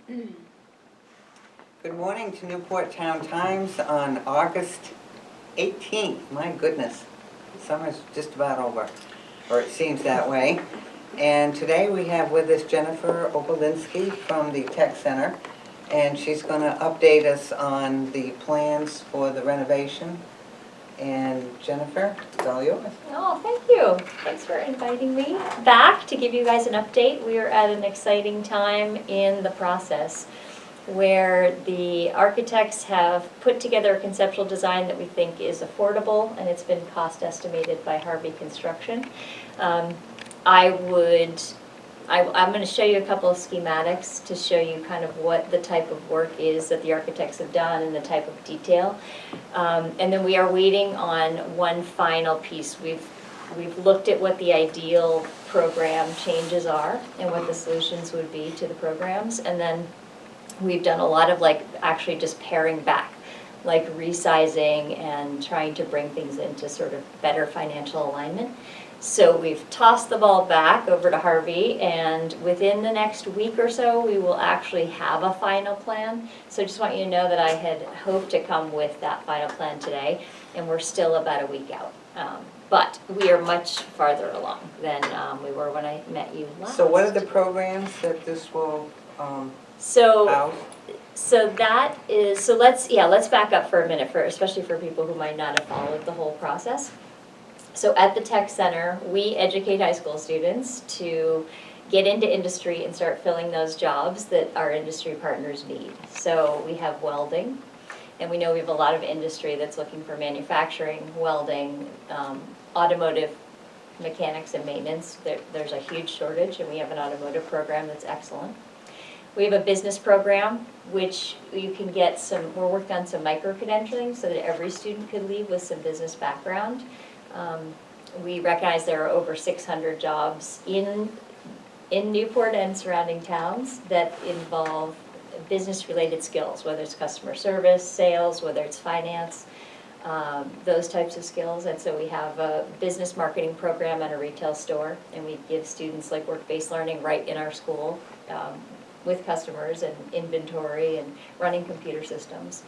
Good morning to Newport Town Times on August 18th. My goodness, summer's just about over, or it seems that way. And today we have with us Jennifer Obolinski from the Tech Center, and she's going to update us on the plans for the renovation. And Jennifer, it's all yours. Oh, thank you. Thanks for inviting me back to give you guys an update. We are at an exciting time in the process where the architects have put together a conceptual design that we think is affordable, and it's been cost estimated by Harvey Construction. I'm going to show you a couple of schematics to show you kind of what the type of work is that the architects have done and the type of detail. And then we are waiting on one final piece. We've looked at what the ideal program changes are and what the solutions would be to the programs. And then we've done a lot of actually just paring back, like resizing and trying to bring things into sort of better financial alignment. So we've tossed the ball back over to Harvey, and within the next week or so, we will actually have a final plan. So I just want you to know that I had hoped to come with that final plan today, and we're still about a week out. But we are much farther along than we were when I met you last. So what are the programs that this will house? So that is, so let's back up for a minute, especially for people who might not have followed the whole process. So at the Tech Center, we educate high school students to get into industry and start filling those jobs that our industry partners need. So we have welding, and we know we have a lot of industry that's looking for manufacturing, welding, automotive mechanics and maintenance. There's a huge shortage, and we have an automotive program that's excellent. We have a business program, which you can get we're working on some micro-credentialing so that every student could leave with some business background. We recognize there are over 600 jobs in Newport and surrounding towns that involve business-related skills, whether it's customer service, sales, whether it's finance, those types of skills. And so we have a business marketing program at a retail store, and we give students work-based learning right in our school with customers and inventory and running computer systems.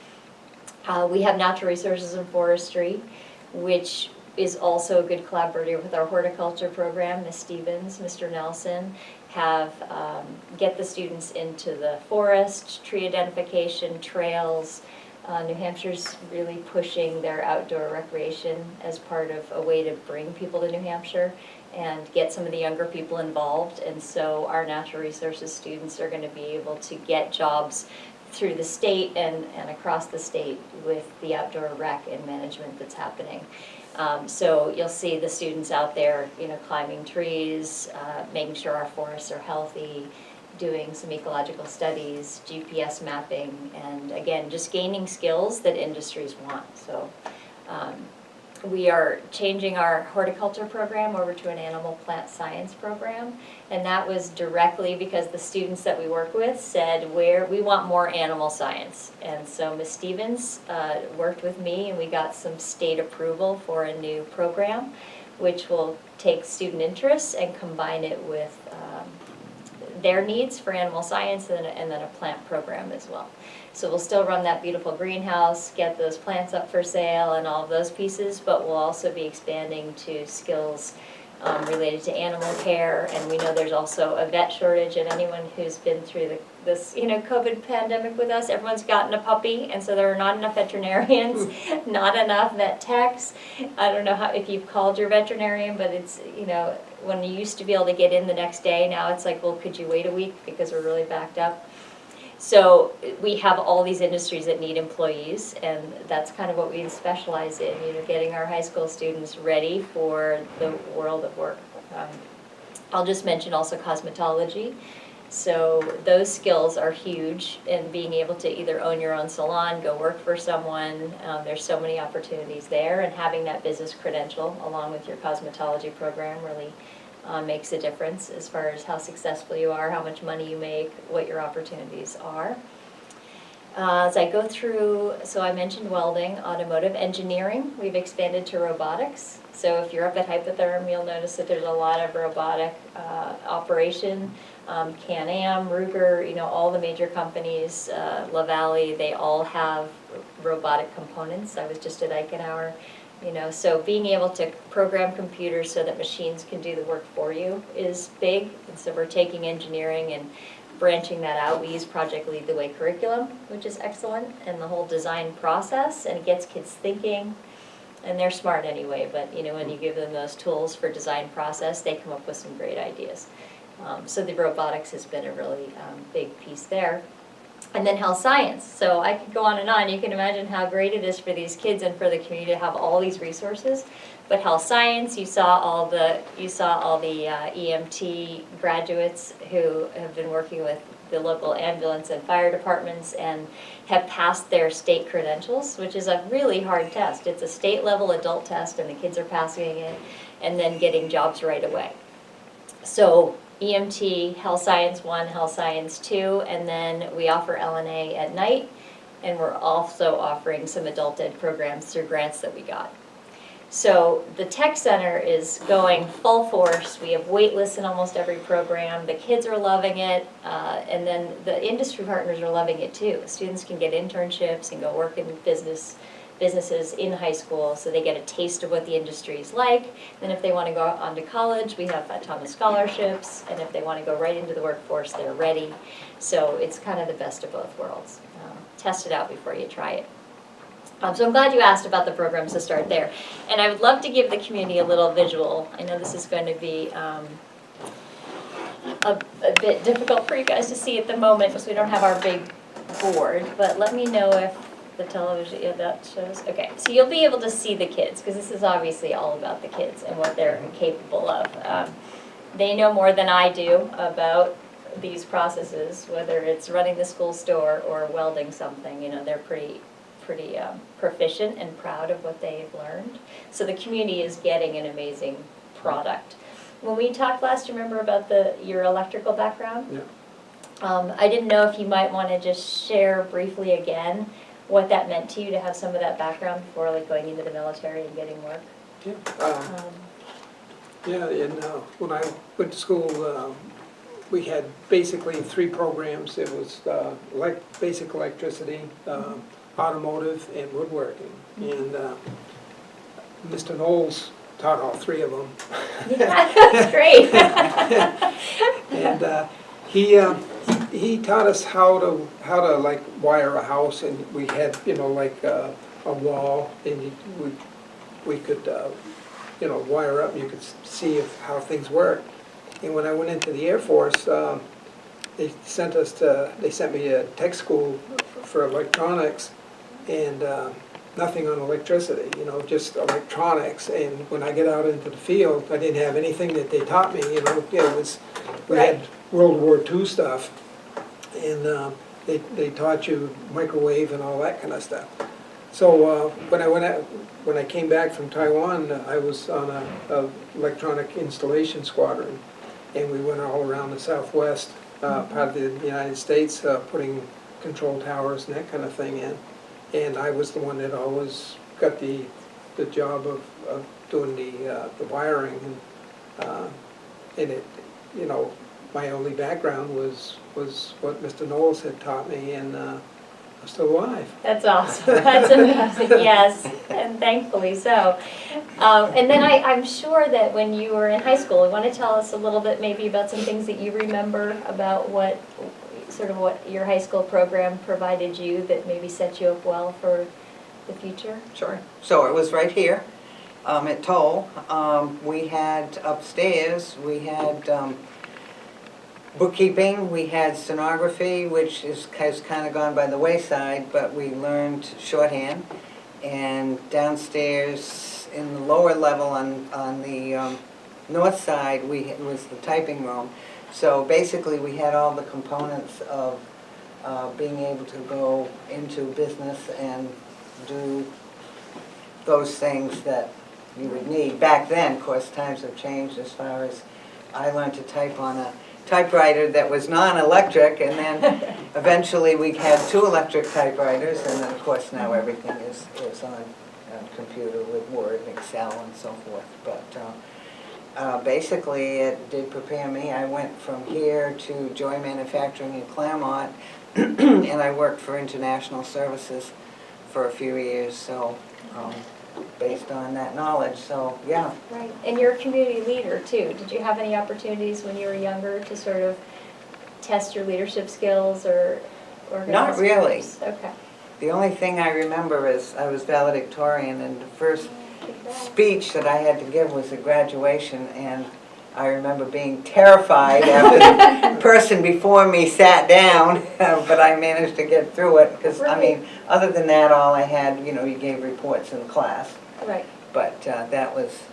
We have natural resources and forestry, which is also a good collaborator with our horticulture program. Ms. Stevens, Mr. Nelson get the students into the forest, tree identification, trails. New Hampshire's really pushing their outdoor recreation as part of a way to bring people to New Hampshire and get some of the younger people involved. And so our natural resources students are going to be able to get jobs through the state and across the state with the outdoor rec and management that's happening. So you'll see the students out there, climbing trees, making sure our forests are healthy, doing some ecological studies, GPS mapping, and again, just gaining skills that industries want. So we are changing our horticulture program over to an animal plant science program, and that was directly because the students that we work with said we want more animal science. And so Ms. Stevens worked with me, and we got some state approval for a new program which will take student interests and combine it with their needs for animal science and then a plant program as well. So we'll still run that beautiful greenhouse, get those plants up for sale and all of those pieces, but we'll also be expanding to skills related to animal care. And we know there's also a vet shortage, and anyone who's been through this COVID pandemic with us, everyone's gotten a puppy, and so there are not enough veterinarians, not enough vet techs. I don't know if you've called your veterinarian, but it's, when you used to be able to get in the next day, now it's like, well, could you wait a week because we're really backed up? So we have all these industries that need employees, and that's kind of what we specialize in, getting our high school students ready for the world of work. I'll just mention also cosmetology. So those skills are huge, and being able to either own your own salon, go work for someone, there's so many opportunities there, and having that business credential along with your cosmetology program really makes a difference as far as how successful you are, how much money you make, what your opportunities are. As I go through, so I mentioned welding, automotive engineering, we've expanded to robotics. So if you're up at Hypotherm, you'll notice that there's a lot of robotic operation. Can-Am, Ruger, all the major companies, La Valley, they all have robotic components. I was just at Eichenauer, so being able to program computers so that machines can do the work for you is big. And so we're taking engineering and branching that out. We use Project Lead the Way curriculum, which is excellent, and the whole design process, and it gets kids thinking. And they're smart anyway, but when you give them those tools for design process, they come up with some great ideas. So the robotics has been a really big piece there. And then health science. So I could go on and on. You can imagine how great it is for these kids and for the community to have all these resources. But health science, you saw all the EMT graduates who have been working with the local ambulance and fire departments and have passed their state credentials, which is a really hard test. It's a state level adult test and the kids are passing it and then getting jobs right away. So EMT, Health Science 1, Health Science 2, and then we offer LNA at night, and we're also offering some adult ed programs through grants that we got. So the Tech Center is going full force. We have wait lists in almost every program. The kids are loving it, and then the industry partners are loving it too. Students can get internships and go work in businesses in high school, so they get a taste of what the industry is like. Then if they want to go on to college, we have a ton of scholarships, and if they want to go right into the workforce, they're ready. So it's kind of the best of both worlds. Test it out before you try it. So I'm glad you asked about the programs to start there. And I would love to give the community a little visual. I know this is going to be a bit difficult for you guys to see at the moment because we don't have our big board, but let me know if the television, yeah, that shows. Okay, so you'll be able to see the kids because this is obviously all about the kids and what they're capable of. They know more than I do about these processes, whether it's running the school store or welding something. They're pretty proficient and proud of what they've learned. So the community is getting an amazing product. When we talked last, remember about your electrical background? Yeah. I didn't know if you might want to just share briefly again what that meant to you to have some of that background before going into the military and getting work. Yeah. When I went to school, we had basically 3 programs. It was basic electricity, automotive, and woodworking. And Mr. Knowles taught all 3 of them. Yeah, that's great. And he taught us how to wire a house, and we had a wall, and we could wire up, and you could see how things work. And when I went into the Air Force, they sent me to tech school for electronics, and nothing on electricity, just electronics. And when I get out into the field, I didn't have anything that they taught me. We had World War II stuff, and they taught you microwave and all that kind of stuff. So when I came back from Taiwan, I was on a electronic installation squadron, and we went all around the Southwest part of the United States, putting control towers and that kind of thing in. And I was the one that always got the job of doing the wiring, and it, my only background was what Mr. Knowles had taught me, and I'm still alive. That's awesome. That's amazing. Yes, and thankfully so. And then I'm sure that when you were in high school, you want to tell us a little bit maybe about some things that you remember about what your high school program provided you that maybe set you up well for the future? Sure. So it was right here at Toll. We had upstairs, we had bookkeeping, we had stenography, which has kind of gone by the wayside, but we learned shorthand. And downstairs in the lower level on the north side, was the typing room. So basically we had all the components of being able to go into business and do those things that you would need. Back then, of course, times have changed as far as I learned to type on a typewriter that was non-electric, and then eventually we had 2 electric typewriters, and then of course now everything is on computer with Word, Excel, and so forth. But basically it did prepare me. I went from here to Joy Manufacturing in Claremont, and I worked for International Services for a few years, so based on that knowledge, so yeah. Right, and you're a community leader too. Did you have any opportunities when you were younger to sort of test your leadership skills or organize? Not really. groups? Okay. The only thing I remember is I was valedictorian, and the first speech that I had to give was a graduation, and I remember being terrified after the person before me sat down, but I managed to get through it, because, I mean, other than that, all I had, you know, you gave reports in class. Right. But that was,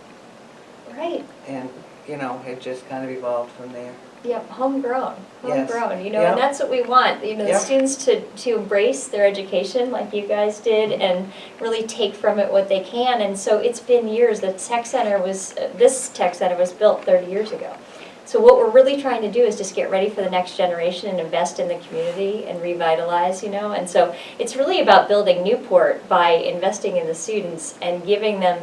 Right. and, you know, it just kind of evolved from there. Yep, homegrown, Yes. you know, Yep. and that's what we want, you know, the Yep. students to embrace their education like you guys did and really take from it what they can. And so it's been years. This tech center was built 30 years ago. So what we're really trying to do is just get ready for the next generation and invest in the community and revitalize, you know. And so it's really about building Newport by investing in the students and giving them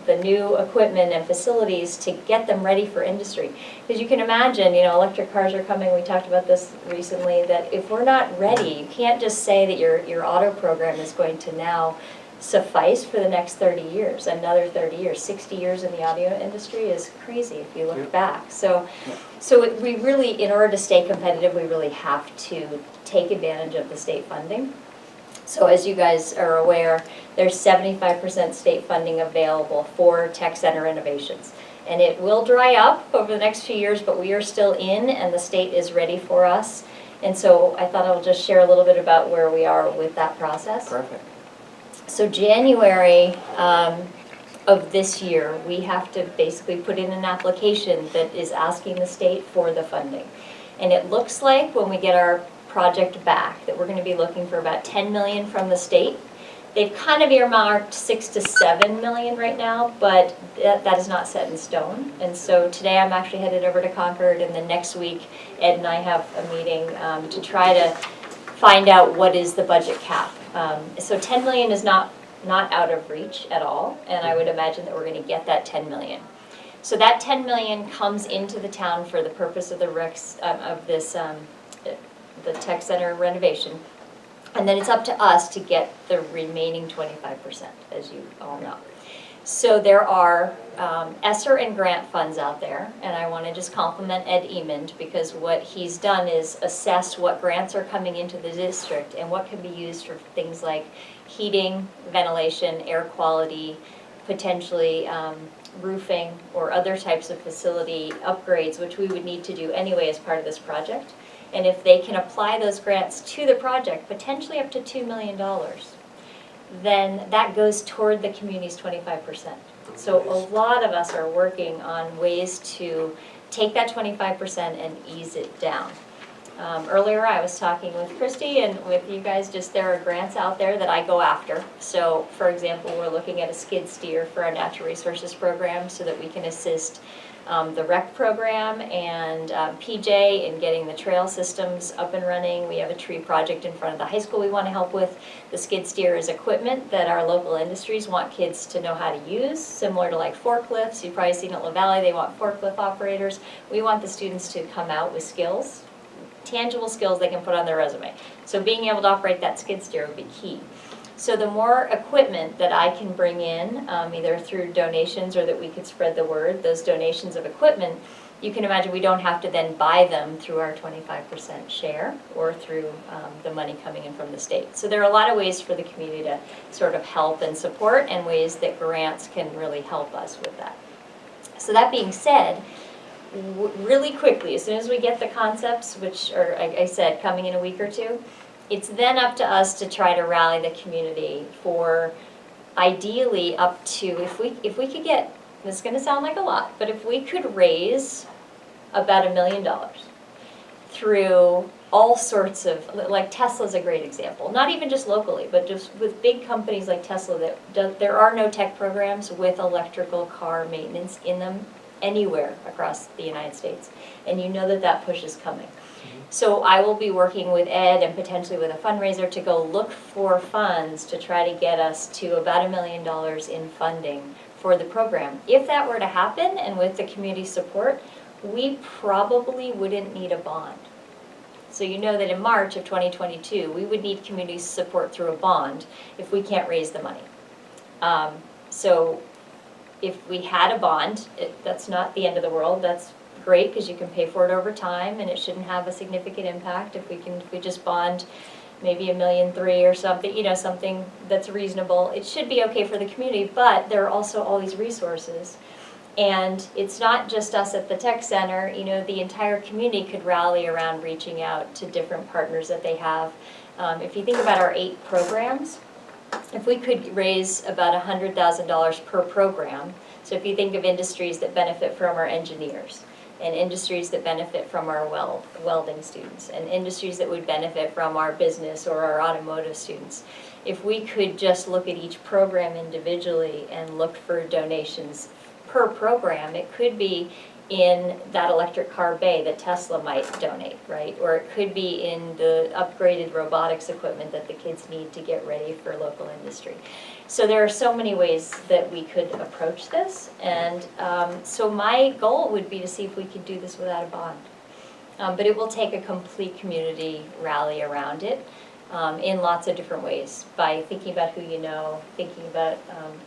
the new equipment and facilities to get them ready for industry. Because you can imagine, you know, electric cars are coming. We talked about this recently, that if we're not ready, you can't just say that your auto program is going to now suffice for the next 30 years, another 30 years. 60 years in the audio industry is crazy if you look back. So we really, in order to stay competitive, we really have to take advantage of the state funding. So as you guys are aware, there's 75% state funding available for tech center innovations. And it will dry up over the next few years, but we are still in, and the state is ready for us. And so I thought I'll just share a little bit about where we are with that process. Perfect. So January of this year, we have to basically put in an application that is asking the state for the funding. And it looks like when we get our project back that we're going to be looking for about 10 million from the state. They've kind of earmarked 6 to 7 million right now, but that is not set in stone. And so today I'm actually headed over to Concord, and then next week Ed and I have a meeting to try to find out what is the budget cap. So 10 million is not out of reach at all, and I would imagine that we're going to get that 10 million. So that 10 million comes into the town for the purpose of the the tech center renovation, and then it's up to us to get the remaining 25%, as you all know. So there are ESSER and grant funds out there, and I want to just compliment Ed Emond, because what he's done is assess what grants are coming into the district and what can be used for things like heating, ventilation, air quality, potentially roofing or other types of facility upgrades, which we would need to do anyway as part of this project. And if they can apply those grants to the project, potentially up to $2 million, then that goes toward the community's 25%. So a lot of us are working on ways to take that 25% and ease it down. Earlier I was talking with Christy and with you guys, just there are grants out there that I go after. So for example, we're looking at a skid steer for our natural resources program so that we can assist the rec program and PJ in getting the trail systems up and running. We have a tree project in front of the high school we want to help with. The skid steer is equipment that our local industries want kids to know how to use, similar to like forklifts. You've probably seen at La Valley, they want forklift operators. We want the students to come out with skills, tangible skills they can put on their resume. So being able to operate that skid steer would be key. So the more equipment that I can bring in, either through donations or that we could spread the word, those donations of equipment, you can imagine we don't have to then buy them through our 25% share or through the money coming in from the state. So there are a lot of ways for the community to sort of help and support, and ways that grants can really help us with that. So that being said, really quickly, as soon as we get the concepts, which are, like I said, coming in a week or two, it's then up to us to try to rally the community for ideally up to, if we could get, this is going to sound like a lot, but if we could raise about $1 million through all sorts of, like Tesla's a great example, not even just locally, but just with big companies like Tesla, there are no tech programs with electrical car maintenance in them anywhere across the United States. And you know that that push is coming. So I will be working with Ed and potentially with a fundraiser to go look for funds to try to get us to about $1 million in funding for the program. If that were to happen, and with the community support, we probably wouldn't need a bond. So you know that in March of 2022, we would need community support through a bond if we can't raise the money. So if we had a bond, that's not the end of the world. That's great because you can pay for it over time and it shouldn't have a significant impact. If we just bond maybe $1.3 million or something, you know, something that's reasonable, it should be okay for the community. But there are also all these resources. And it's not just us at the Tech Center, you know, the entire community could rally around reaching out to different partners that they have. If you think about our 8 programs, if we could raise about $100,000 per program, so if you think of industries that benefit from our engineers, and industries that benefit from our welding students, and industries that would benefit from our business or our automotive students, if we could just look at each program individually and look for donations per program, it could be in that electric car bay that Tesla might donate, right? Or it could be in the upgraded robotics equipment that the kids need to get ready for local industry. So there are so many ways that we could approach this, and so my goal would be to see if we could do this without a bond. But it will take a complete community rally around it. In lots of different ways, by thinking about who you know, thinking about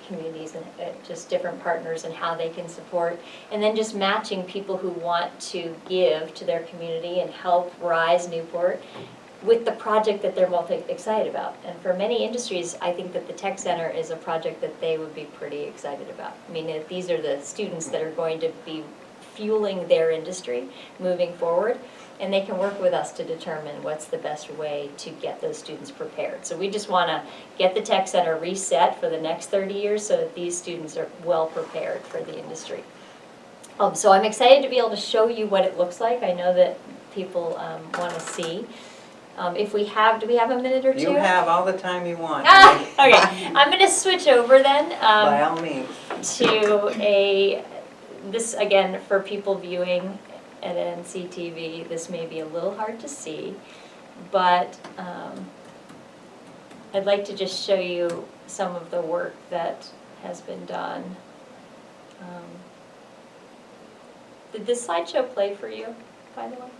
communities and just different partners and how they can support, and then just matching people who want to give to their community and help rise Newport with the project that they're most excited about. And for many industries, I think that the Tech Center is a project that they would be pretty excited about. I mean, these are the students that are going to be fueling their industry moving forward. And they can work with us to determine what's the best way to get those students prepared. So we just want to get the Tech Center reset for the next 30 years so that these students are well prepared for the industry. So I'm excited to be able to show you what it looks like. I know that people want to see. If we have, do we have a minute or two? You have all the time you want. Okay, I'm going to switch over then. By all means. To this again for people viewing at NCTV, this may be a little hard to see, but I'd like to just show you some of the work that has been done. Did this slideshow play for you, by the way?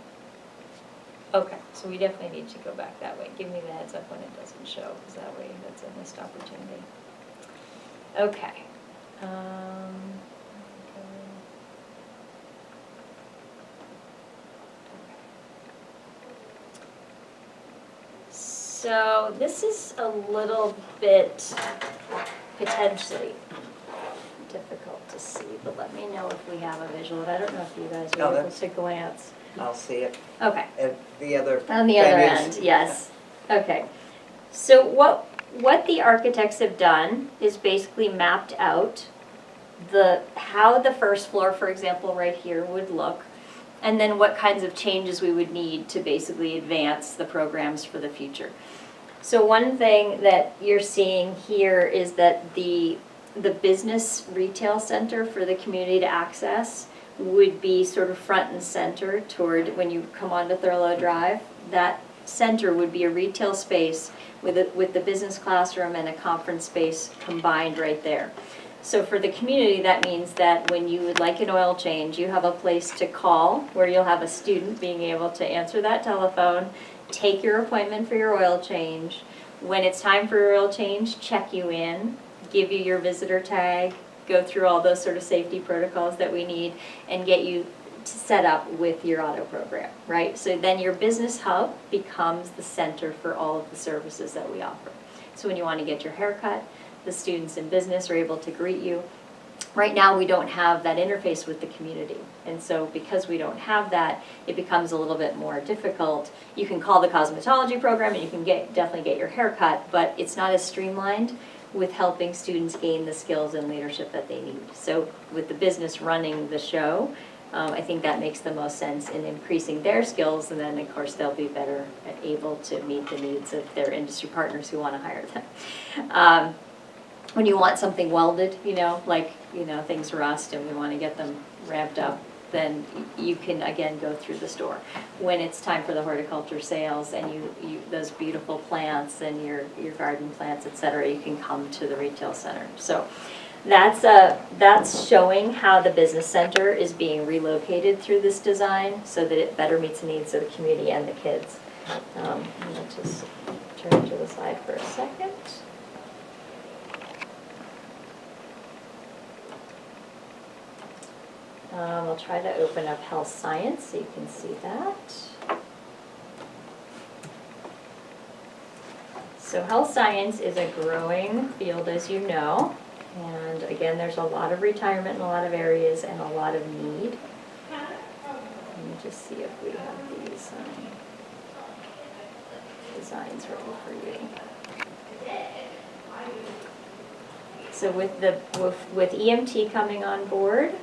Okay, so we definitely need to go back that way. Give me the heads up when it doesn't show, because that way that's a missed opportunity. Okay. So this is a little bit potentially difficult to see, but let me know if we have a visual. I don't know if you guys are able to glance. I'll see it. Okay. At the other On the other end, yes. Okay. So what the architects have done is basically mapped out how the first floor, for example, right here would look, and then what kinds of changes we would need to basically advance the programs for the future. So one thing that you're seeing here is that the business retail center for the community to access would be sort of front and center toward when you come onto Thurlow Drive. That center would be a retail space with the business classroom and a conference space combined right there. So for the community, that means that when you would like an oil change, you have a place to call where you'll have a student being able to answer that telephone, take your appointment for your oil change. When it's time for your oil change, check you in, give you your visitor tag, go through all those sort of safety protocols that we need, and get you set up with your auto program, right? So then your business hub becomes the center for all of the services that we offer. So when you want to get your hair cut, the students in business are able to greet you. Right now we don't have that interface with the community, and so because we don't have that, it becomes a little bit more difficult. You can call the cosmetology program and you can definitely get your hair cut, but it's not as streamlined with helping students gain the skills and leadership that they need. So with the business running the show, I think that makes the most sense in increasing their skills, and then of course they'll be better able to meet the needs of their industry partners who want to hire them. When you want something welded, like things rust and we want to get them ramped up, then you can again go through the store. When it's time for the horticulture sales and you those beautiful plants and your garden plants, et cetera, you can come to the retail center. So that's showing how the business center is being relocated through this design so that it better meets the needs of the community and the kids. I'm going to just turn to the slide for a second. I'll try to open up health science so you can see that. So health science is a growing field, as you know. And again, there's a lot of retirement in a lot of areas and a lot of need. Let me just see if we have these designs ready for you. So with EMT coming on board,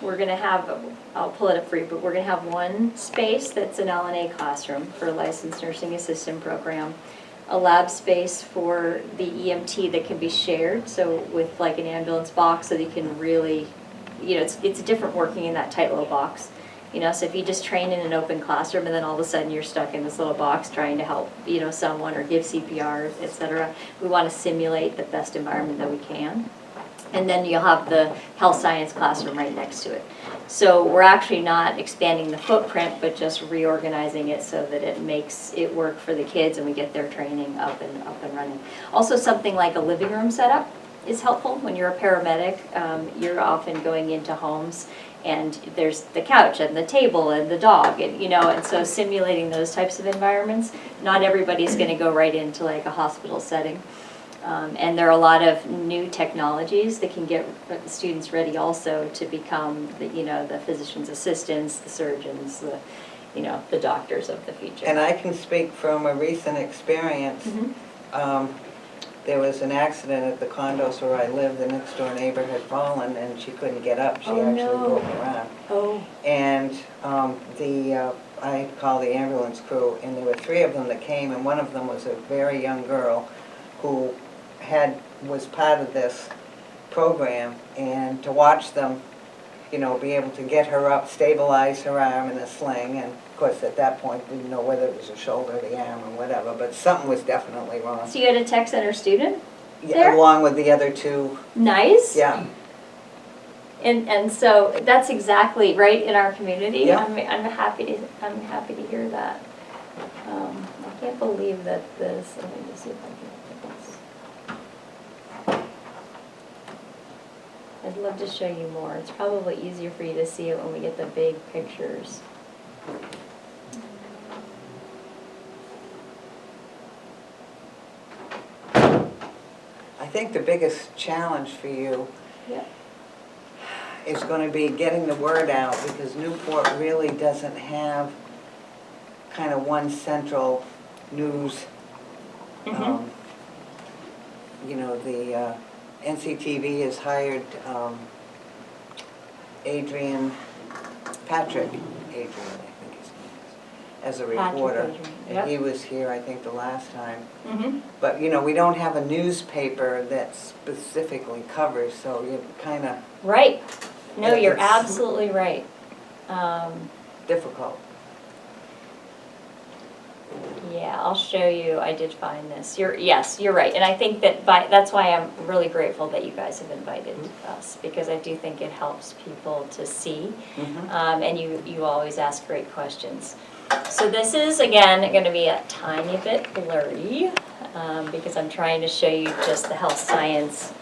we're going to have, I'll pull it up for you, but we're going to have one space that's an LNA classroom for a licensed nursing assistant program, a lab space for the EMT that can be shared, so with like an ambulance box so that you can really, you know, it's different working in that tight little box. You know, so if you just train in an open classroom and then all of a sudden you're stuck in this little box trying to help, you know, someone or give CPR, et cetera, we want to simulate the best environment that we can. And then you'll have the health science classroom right next to it. So we're actually not expanding the footprint, but just reorganizing it so that it makes it work for the kids and we get their training up and running. Also, something like a living room setup is helpful. When you're a paramedic, you're often going into homes and there's the couch and the table and the dog, and you know, and so simulating those types of environments. Not everybody's going to go right into like a hospital setting. And there are a lot of new technologies that can get students ready also to become the, you know, the physician's assistants, the surgeons, the, you know, the doctors of the future. And I can speak from a recent experience. Mm-hmm. There was an accident at the condos where I lived. The next door neighbor had fallen and she couldn't get up. She actually broke her arm. Oh. And I called the ambulance crew, and there were 3 of them that came, and one of them was a very young girl who was part of this program, and to watch them, you know, be able to get her up, stabilize her arm in a sling, and of course at that point we didn't know whether it was a shoulder, the arm, or whatever, but something was definitely wrong. So you had a tech center student Yeah, there? along with the other 2. Nice. Yeah. And so that's exactly right in our community. Yeah. I'm happy to hear that. I can't believe that this. Let me just see if I can get this. I'd love to show you more. It's probably easier for you to see it when we get the big pictures. I think the biggest challenge for you is going to be getting the word out, because Newport really doesn't have kind of one central news. Mm-hmm. You know, the NCTV has hired Adrian Patrick, I think his name is, as a reporter. Adrian, yep. And he was here, I think, the last time. Mm-hmm. But, you know, we don't have a newspaper that specifically covers, so you kind of Right. No, you're It's absolutely right. difficult. Yeah, I'll show you. I did find this. Yes, you're right. And I think that that's why I'm really grateful that you guys have invited us, because I do think it helps people to see. Mm-hmm. And you always ask great questions. So this is, again, going to be a tiny bit blurry because I'm trying to show you just the health science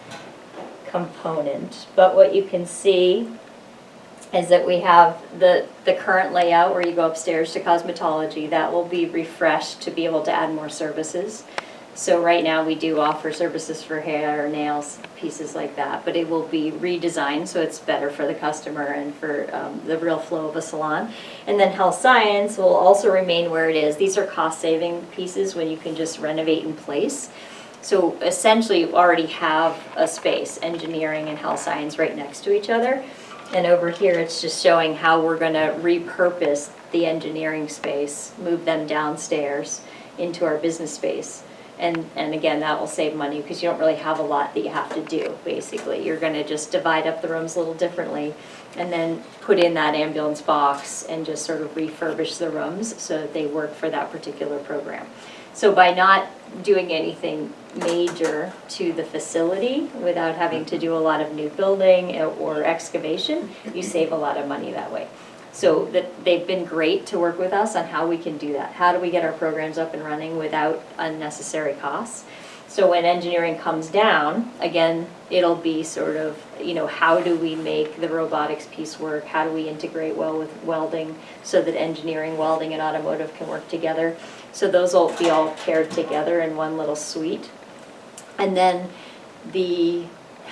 component. But what you can see is that we have the current layout where you go upstairs to cosmetology. That will be refreshed to be able to add more services. So right now we do offer services for hair, nails, pieces like that, but it will be redesigned so it's better for the customer and for the real flow of a salon. And then health science will also remain where it is. These are cost-saving pieces when you can just renovate in place. So essentially you already have a space, engineering and health science, right next to each other. And over here, it's just showing how we're gonna repurpose the engineering space, move them downstairs into our business space. And again, that will save money because you don't really have a lot that you have to do, basically. You're gonna just divide up the rooms a little differently and then put in that ambulance box and just sort of refurbish the rooms so that they work for that particular program. So by not doing anything major to the facility without having to do a lot of new building or excavation, you save a lot of money that way. So that they've been great to work with us on how we can do that. How do we get our programs up and running without unnecessary costs? So when engineering comes down, again, it'll be sort of, you know, how do we make the robotics piece work? How do we integrate well with welding so that engineering, welding, and automotive can work together? So those will be all paired together in one little suite. And then the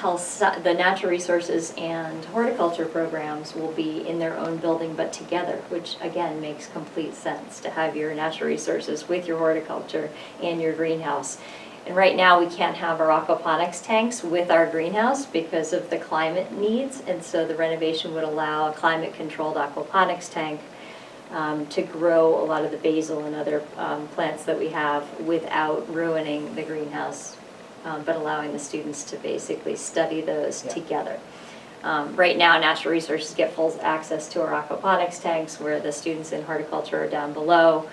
the natural resources and horticulture programs will be in their own building but together, which again makes complete sense to have your natural resources with your horticulture and your greenhouse. And right now we can't have our aquaponics tanks with our greenhouse because of the climate needs, and so the renovation would allow a climate controlled aquaponics tank to grow a lot of the basil and other plants that we have without ruining the greenhouse, but allowing the students to basically study those together. Right now, natural resources get full access to our aquaponics tanks, where the students in horticulture are down below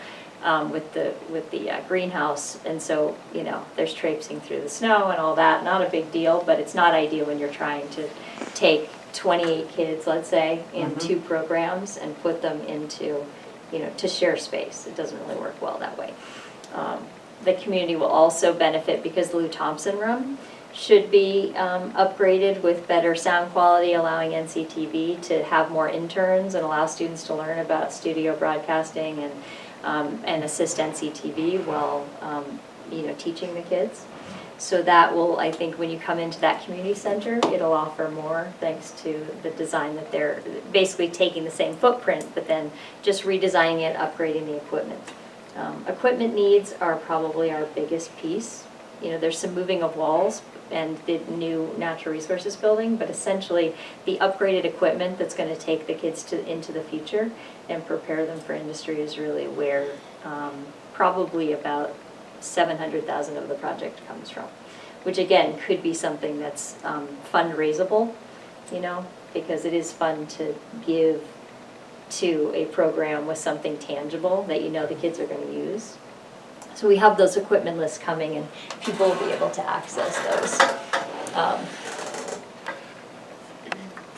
with the greenhouse, and so you know there's traipsing through the snow and all that. Not a big deal, but it's not ideal when you're trying to take 28 kids, let's say, in two programs and put them into, you know, to share space. It doesn't really work well that way. The community will also benefit because the Lou Thompson room should be upgraded with better sound quality, allowing NCTV to have more interns and allow students to learn about studio broadcasting and assist NCTV while you know, teaching the kids. So that will, I think, when you come into that community center, it'll offer more thanks to the design that they're basically taking the same footprint, but then just redesigning it, upgrading the equipment. Equipment needs are probably our biggest piece. You know, there's some moving of walls and the new natural resources building, but essentially the upgraded equipment that's going to take the kids into the future and prepare them for industry is really where probably about $700,000 of the project comes from, which again could be something that's fundraisable, you know, because it is fun to give to a program with something tangible that you know the kids are going to use. So we have those equipment lists coming and people will be able to access those.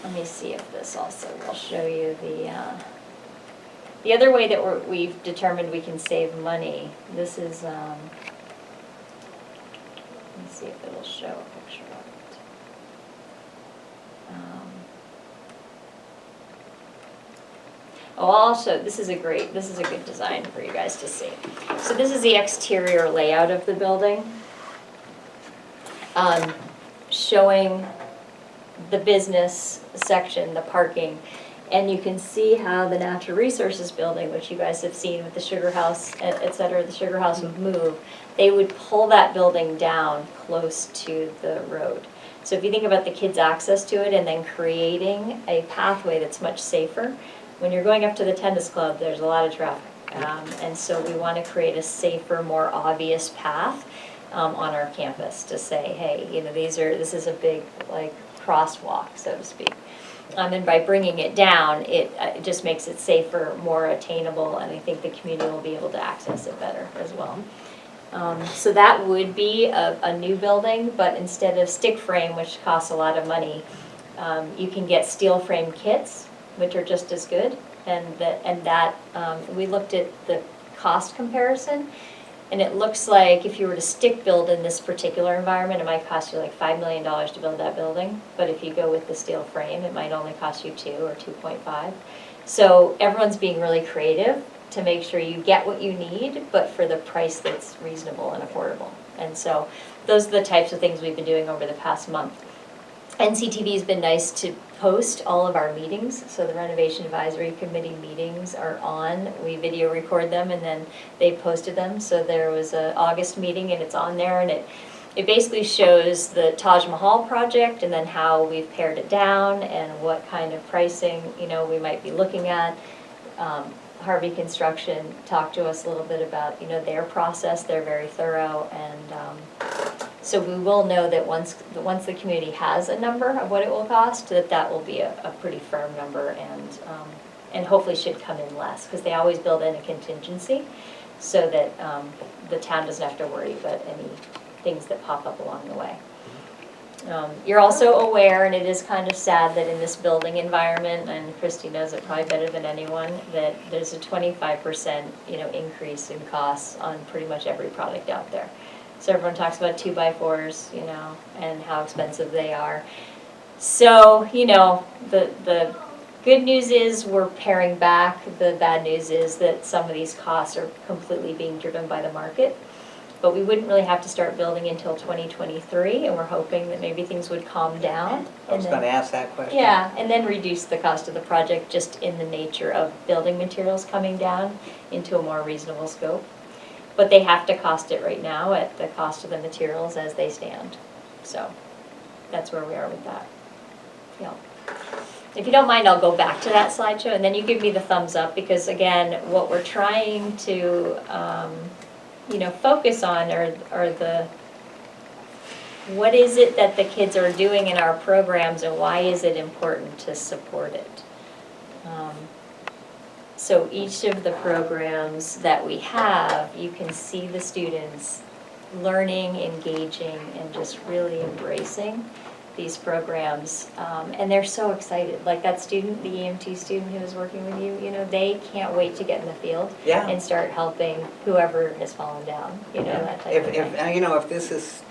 Let me see if this also will show you the other way that we've determined we can save money. This is, let me see if it'll show a picture of it. Oh, also, this is a good design for you guys to see. So this is the exterior layout of the building, showing the business section, the parking, and you can see how the natural resources building, which you guys have seen with the sugar house, et cetera, the sugar house would move. They would pull that building down close to the road. So if you think about the kids' access to it and then creating a pathway that's much safer, when you're going up to the tennis club, there's a lot of traffic. And so we want to create a safer, more obvious path on our campus to say, hey, you know, this is a big, like, crosswalk, so to speak. And by bringing it down, it just makes it safer, more attainable, and I think the community will be able to access it better as well. So that would be a new building, but instead of stick frame, which costs a lot of money, you can get steel frame kits, which are just as good. And that we looked at the cost comparison, and it looks like if you were to stick build in this particular environment, it might cost you like $5 million to build that building. But if you go with the steel frame, it might only cost you 2 or 2.5. So everyone's being really creative to make sure you get what you need, but for the price that's reasonable and affordable. And so those are the types of things we've been doing over the past month. NCTV has been nice to post all of our meetings, so the Renovation Advisory Committee meetings are on. We video record them and then they posted them. So there was an August meeting and it's on there, and It basically shows the Taj Mahal project and then how we've pared it down and what kind of pricing, we might be looking at. Harvey Construction talked to us a little bit about, their process. They're very thorough, and so we will know that once the community has a number of what it will cost, that will be a pretty firm number, and hopefully should come in less, because they always build in a contingency so that the town doesn't have to worry about any things that pop up along the way. You're also aware, and it is kind of sad that in this building environment, and Christy knows it probably better than anyone, that there's a 25% increase in costs on pretty much every product out there. So everyone talks about 2x4s, and how expensive they are. So, the good news is we're paring back. The bad news is that some of these costs are completely being driven by the market. But we wouldn't really have to start building until 2023, and we're hoping that maybe things would calm down. I was going to ask that question. Yeah, and then reduce the cost of the project just in the nature of building materials coming down into a more reasonable scope. But they have to cost it right now at the cost of the materials as they stand. So that's where we are with that. Yeah. If you don't mind, I'll go back to that slideshow, and then you give me the thumbs up, because again, what we're trying to focus on are the, what is it that the kids are doing in our programs, and why is it important to support it? So each of the programs that we have, you can see the students learning, engaging, and just really embracing these programs, and they're so excited. Like that student, the EMT student who was working with you, they can't wait to get in the field and start helping whoever has fallen down, that type of thing. If this is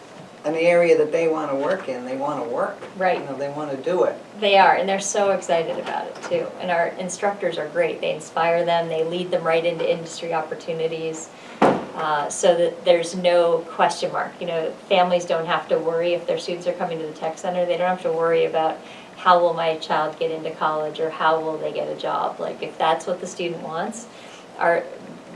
an area that they want to work in, they want to work. Right. They want to do it. They are, and they're so excited about it too. And our instructors are great. They inspire them, they lead them right into industry opportunities. So that there's no question mark. Families don't have to worry if their students are coming to the tech center. They don't have to worry about how will my child get into college or how will they get a job. Like if that's what the student wants,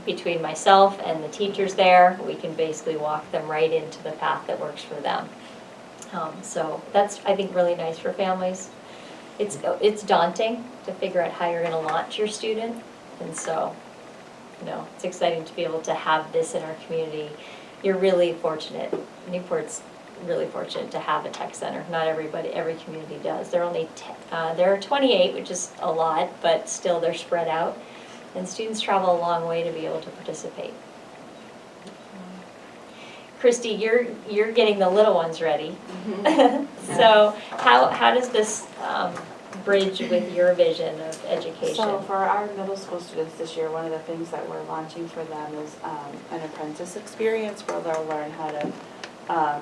between myself and the teachers there, we can basically walk them right into the path that works for them. So that's, I think, really nice for families. It's daunting to figure out how you're going to launch your student, and so it's exciting to be able to have this in our community. You're really fortunate. Newport's really fortunate to have a tech center. Not every community does. There are 28, which is a lot, but still they're spread out. And students travel a long way to be able to participate. Christy, you're getting the little ones ready. Mm-hmm. So how does this bridge with your vision of education? So for our middle school students this year, one of the things that we're launching for them is an apprentice experience where they'll learn how to,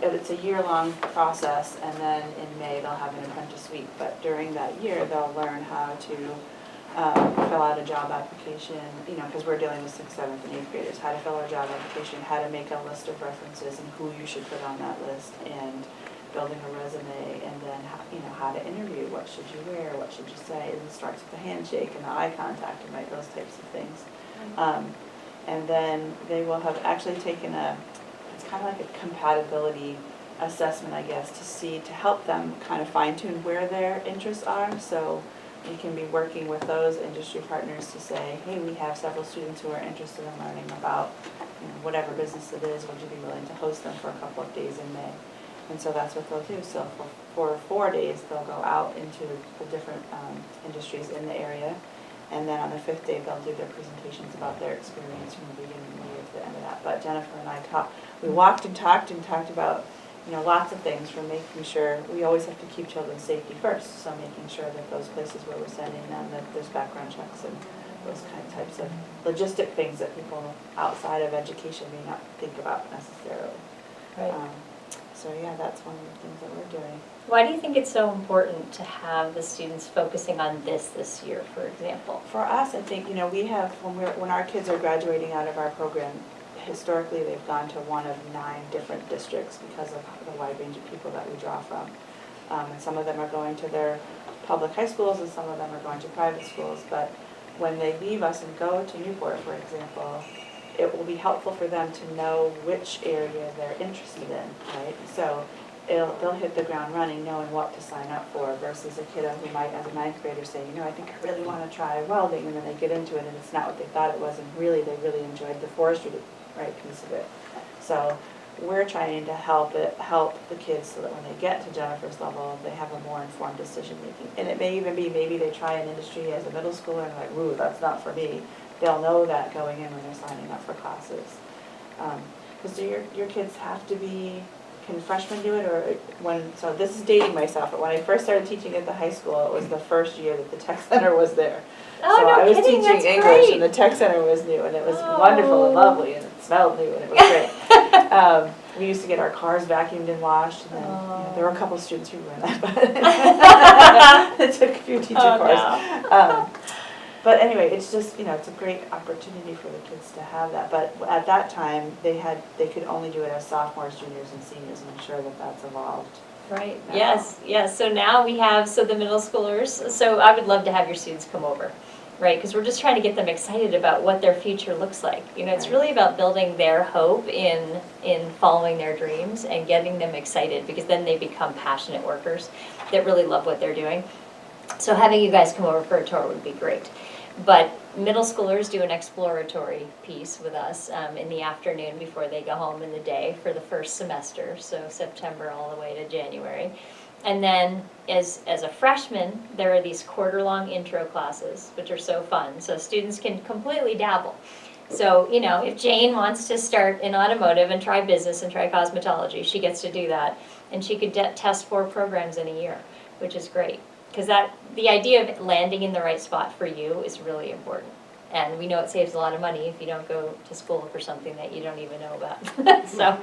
it's a year-long process, and then in May they'll have an apprentice week. But during that year, they'll learn how to fill out a job application, because we're dealing with 6th, 7th, and 8th graders, how to fill out a job application, how to make a list of references and who you should put on that list, and building a resume, and then how to interview, what should you wear, what should you say, and it starts with the handshake and the eye contact and those types of things. And then they will have actually taken it's kind of like a compatibility assessment, I guess, to help them kind of fine-tune where their interests are. So you can be working with those industry partners to say, hey, we have several students who are interested in learning about whatever business it is, would you be willing to host them for a couple of days in May? And so that's what they'll do. So for 4 days, they'll go out into the different industries in the area. And then on the 5th day, they'll do their presentations about their experience from the beginning of the year to the end of that. But Jennifer and I walked and talked about lots of things, from making sure we always have to keep children's safety first. So making sure that those places where we're sending them, that there's background checks and those types of logistic things that people outside of education may not think about necessarily. Right. So yeah, that's one of the things that we're doing. Why do you think it's so important to have the students focusing on this year, for example? For us, I think, we have, when our kids are graduating out of our program, historically they've gone to one of 9 different districts because of the wide range of people that we draw from. And some of them are going to their public high schools and some of them are going to private schools. But when they leave us and go to Newport, for example, it will be helpful for them to know which area they're interested in, right? So they'll hit the ground running knowing what to sign up for versus a kiddo who might, as a ninth grader, say, you know, I think I really want to try welding, and then they get into it and it's not what they thought it was, and really, they really enjoyed the forestry, right, piece of it. So we're trying to help the kids so that when they get to Jennifer's level, they have a more informed decision making. And it may even be, maybe they try an industry as a middle schooler and like, ooh, that's not for me. They'll know that going in when they're signing up for classes. Because do your kids have to be, can freshmen do it, or when, so this is dating myself, but when I first started teaching at the high school, it was the first year that the tech center was there. Oh, So no I was kidding, teaching that's English great. and the tech center was new, and it was Oh. wonderful and lovely, and it smelled new, and it was great. We used to get our cars vacuumed and washed, and then, you know, there were a couple of students who ruined that, but it took a few teacher cars. No. But anyway, it's just, you know, it's a great opportunity for the kids to have that. But at that time, they could only do it as sophomores, juniors, and seniors, and I'm sure that that's evolved. Right, now. yes, so now we have, so the middle schoolers, so I would love to have your students come over, right? Because we're just trying to get them excited about what their future looks like. You know, it's Right. really about building their hope in following their dreams and getting them excited, because then they become passionate workers that really love what they're doing. So having you guys come over for a tour would be great. But middle schoolers do an exploratory piece with us in the afternoon before they go home in the day for the first semester, so September all the way to January. And then as a freshman, there are these quarter-long intro classes, which are so fun. So students can completely dabble. So, you know, if Jane wants to start in automotive and try business and try cosmetology, she gets to do that. And she could test 4 programs in a year, which is great. Because the idea of landing in the right spot for you is really important. And we know it saves a lot of money if you don't go to school for something that you don't even know about. So,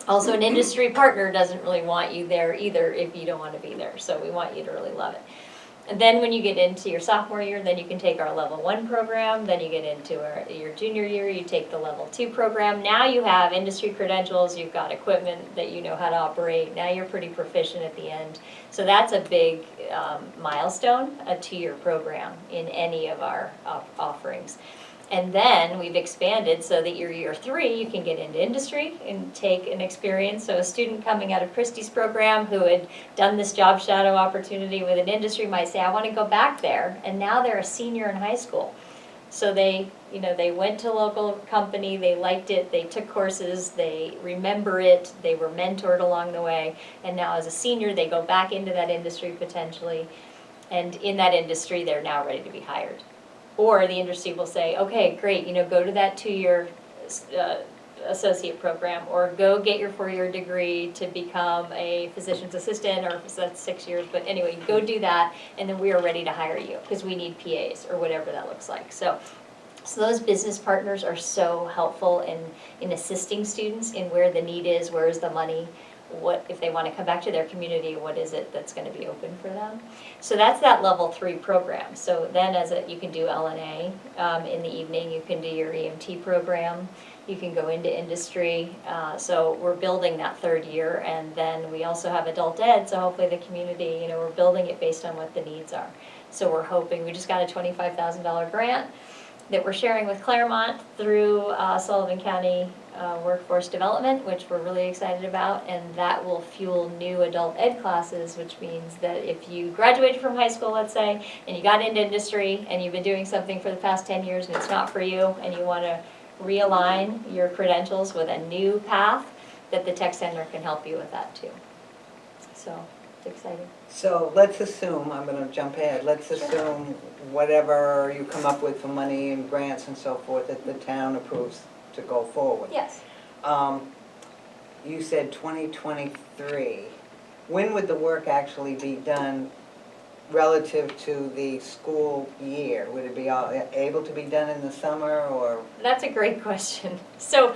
also an industry partner doesn't really want you there either if you don't want to be there. So we want you to really love it. And then when you get into your sophomore year, then you can take our level 1 program. Then you get into your junior year, you take the level 2 program. Now you have industry credentials, you've got equipment that you know how to operate. Now you're pretty proficient at the end. So that's a big milestone, a 2-year program in any of our offerings. And then we've expanded so that your year 3, you can get into industry and take an experience. So a student coming out of Christie's program who had done this job shadow opportunity with an industry might say, I want to go back there. And now they're a senior in high school. So they went to a local company, they liked it, they took courses, they remember it, they were mentored along the way. And now as a senior, they go back into that industry potentially. And in that industry, they're now ready to be hired. Or the industry will say, okay, great, go to that 2-year associate program, or go get your 4-year degree to become a physician's assistant, or that's 6 years, but anyway, go do that, and then we are ready to hire you, because we need PAs, or whatever that looks like. So those business partners are so helpful in assisting students in where the need is, where is the money, what if they want to come back to their community, what is it that's going to be open for them. So that's that level 3 program. So then you can do LNA in the evening, you can do your EMT program, you can go into industry. So we're building that 3rd year, and then we also have adult ed, so hopefully the community, we're building it based on what the needs are. So we're hoping, we just got a $25,000 grant that we're sharing with Claremont through Sullivan County Workforce Development, which we're really excited about, and that will fuel new adult ed classes, which means that if you graduated from high school, let's say, and you got into industry, and you've been doing something for the past 10 years and it's not for you, and you want to realign your credentials with a new path, that the Tech Center can help you with that too. So it's exciting. So let's assume, I'm going to jump ahead, let's assume whatever you come up with for money and grants and so forth that the town approves to go forward. Yes. You said 2023. When would the work actually be done relative to the school year? Would it be able to be done in the summer, or? That's a great question. So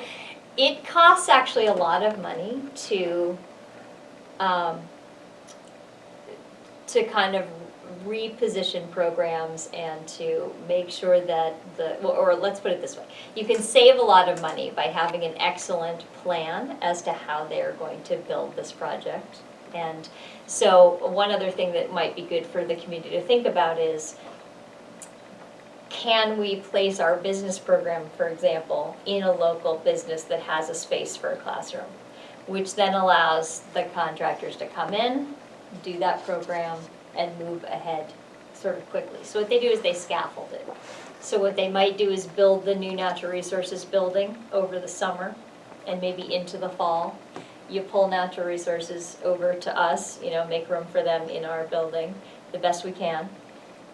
it costs actually a lot of money to kind of reposition programs and to make sure that or let's put it this way, you can save a lot of money by having an excellent plan as to how they're going to build this project. And so one other thing that might be good for the community to think about is, can we place our business program, for example, in a local business that has a space for a classroom? Which then allows the contractors to come in, do that program, and move ahead sort of quickly. So what they do is they scaffold it. So what they might do is build the new natural resources building over the summer and maybe into the fall. You pull natural resources over to us, make room for them in our building the best we can.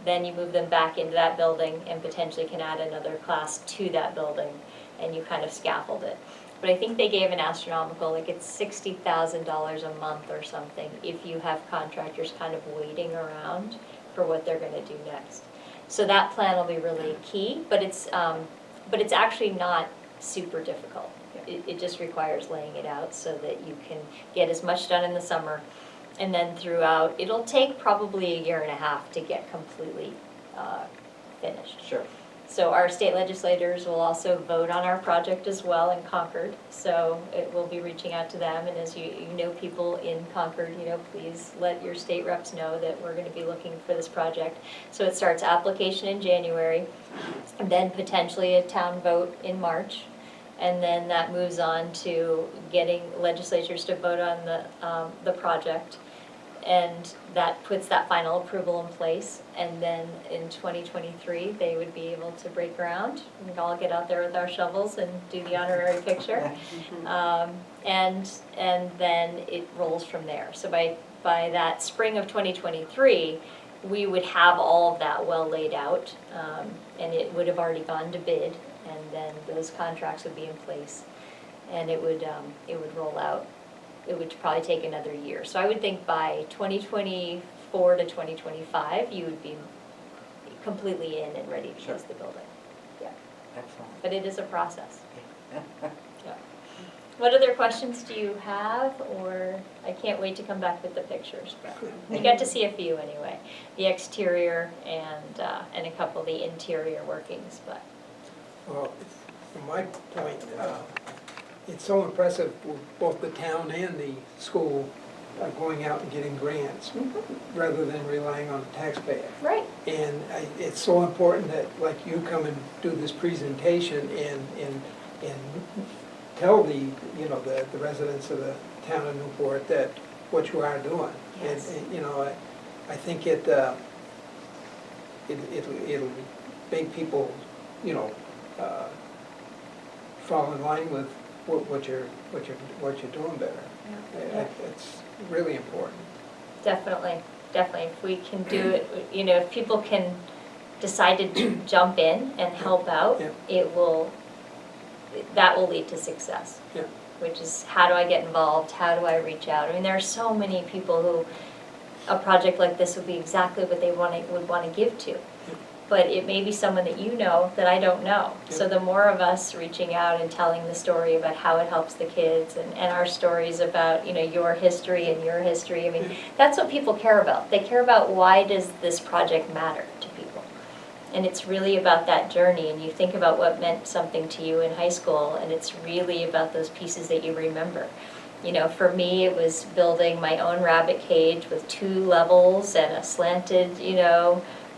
Then you move them back into that building and potentially can add another class to that building, and you kind of scaffold it. But I think they gave an astronomical, like it's $60,000 a month or something if you have contractors kind of waiting around for what they're gonna do next. So that plan will be really key, but it's actually not super difficult. It just requires laying it out so that you can get as much done in the summer, and then throughout, it'll take probably a year and a half to get completely finished. Sure. So our state legislators will also vote on our project as well in Concord. So it will be reaching out to them, and as you know people in Concord, please let your state reps know that we're going to be looking for this project. So it starts application in January, and then potentially a town vote in March. And then that moves on to getting legislatures to vote on the project. And that puts that final approval in place. And then in 2023, they would be able to break ground. We'd all get out there with our shovels and do the honorary picture. And then it rolls from there. So by that spring of 2023, we would have all of that well laid out. And it would have already gone to bid. And then those contracts would be in place. And it would roll out. It would probably take another year. So I would think by 2024 to 2025, you would be completely in and ready to use the building. Yeah. Excellent. But it is a process. Yeah. What other questions do you have? Or I can't wait to come back with the pictures. But you got to see a few anyway. The exterior and a couple of the interior workings. But Well, from my point, it's so impressive with both the town and the school going out and getting grants rather than relying on the taxpayer. right. And it's so important that, like, you come and do this presentation and tell the residents of the town of Newport that what you are doing. Yes. And I think it'll make people, fall in line with what you're doing better. Yeah. It's really important. Definitely. If we can do it, if people can decide to jump in and help out, Yeah. that will lead to success. Yeah. Which is, how do I get involved? How do I reach out? I mean, there are so many people who a project like this would be exactly what they would want to give to. But it may be someone that you know that I don't know. Yeah. So the more of us reaching out and telling the story about how it helps the kids and our stories about, your history and your history, I mean, that's what people care about. They care about, why does this project matter to people? And it's really about that journey, and you think about what meant something to you in high school, and it's really about those pieces that you remember. For me, it was building my own rabbit cage with 2 levels and a slanted,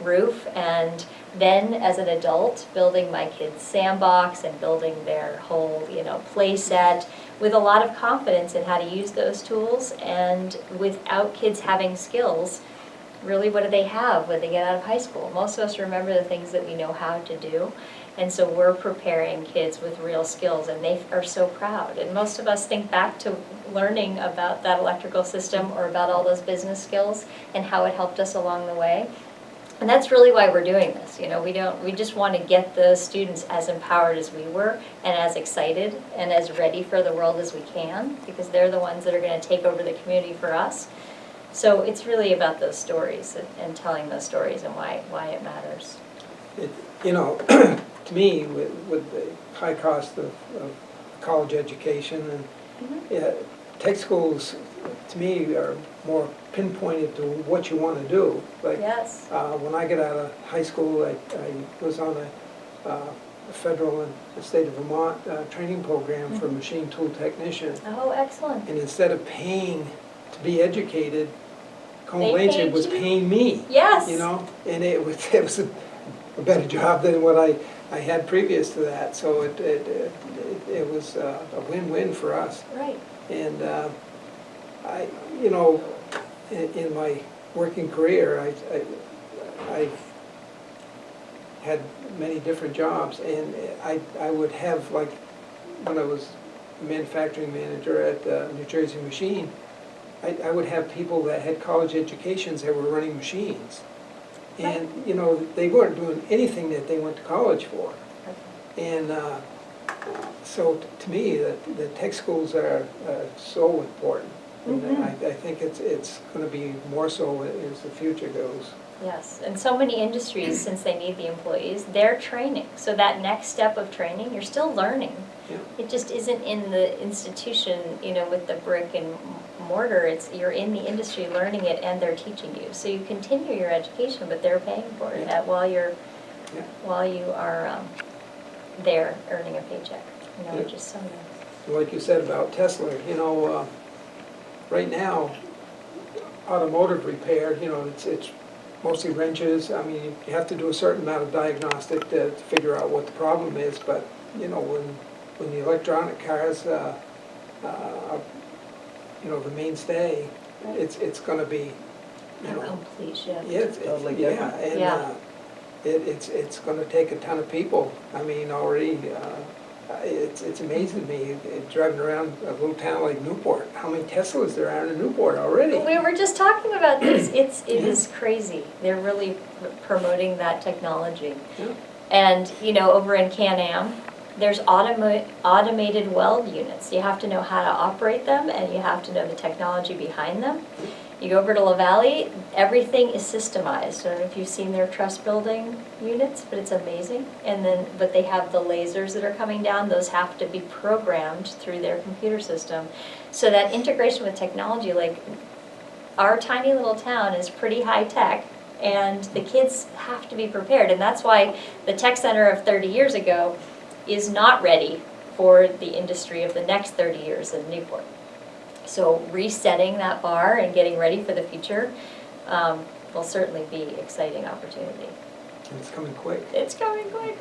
roof, and then as an adult building my kids' sandbox and building their whole play set with a lot of confidence in how to use those tools. And without kids having skills, really, what do they have when they get out of high school? Most of us remember the things that we know how to do, and so we're preparing kids with real skills, and they are so proud. And most of us think back to learning about that electrical system or about all those business skills and how it helped us along the way. And that's really why we're doing this. We just want to get the students as empowered as we were, and as excited and as ready for the world as we can, because they're the ones that are going to take over the community for us. So it's really about those stories and telling those stories and why it matters. To me, with the high cost of college education, and tech schools, to me, are more pinpointed to what you want to do. Like, Yes. when I got out of high school, I was on a federal and the state of Vermont training program for machine tool technician. Oh, excellent. And instead of paying to be educated, They Cone Blanchard paid was you. paying me. Yes. And it was a a better job than what I had previous to that, so it was a win-win for us. Right. And I, you know, in my working career, I've had many different jobs, and I would have, like, when I was manufacturing manager at New Jersey Machine, I would have people that had college educations that were running machines. And, you know, they weren't doing anything that they went to college for. And so to me, the tech schools are so important. And I think it's going to be more so as the future goes. Yes, and so many industries, since they need the employees, they're training. So that next step of training, you're still learning. Yeah. It just isn't in the institution, you know, with the brick and mortar. You're in the industry learning it, and they're teaching you. So you continue your education, but they're paying for it while you are there earning a paycheck. You know, which is so nice. Like you said about Tesla, you know, right now, automotive repair, you know, it's mostly wrenches. I mean, you have to do a certain amount of diagnostic to figure out what the problem is, but, you know, when the electronic cars, you know, the mainstay, it's going to be, you A know, complete shift. yeah, Totally yeah, different. and Yeah. it's going to take a ton of people. I mean, already, it's amazing to me, driving around a little town like Newport, how many Teslas there are in Newport already. We were just talking about this. It is crazy. They're really promoting that technology. Yeah. And, you know, over in Can-Am, there's automated weld units. You have to know how to operate them, and you have to know the technology behind them. You go over to La Valley, everything is systemized. I don't know if you've seen their truss building units, but it's amazing. But they have the lasers that are coming down. Those have to be programmed through their computer system. So that integration with technology, like our tiny little town is pretty high tech, and the kids have to be prepared. And that's why the tech center of 30 years ago is not ready for the industry of the next 30 years in Newport. So resetting that bar and getting ready for the future will certainly be an exciting opportunity. And it's coming quick. It's coming quick,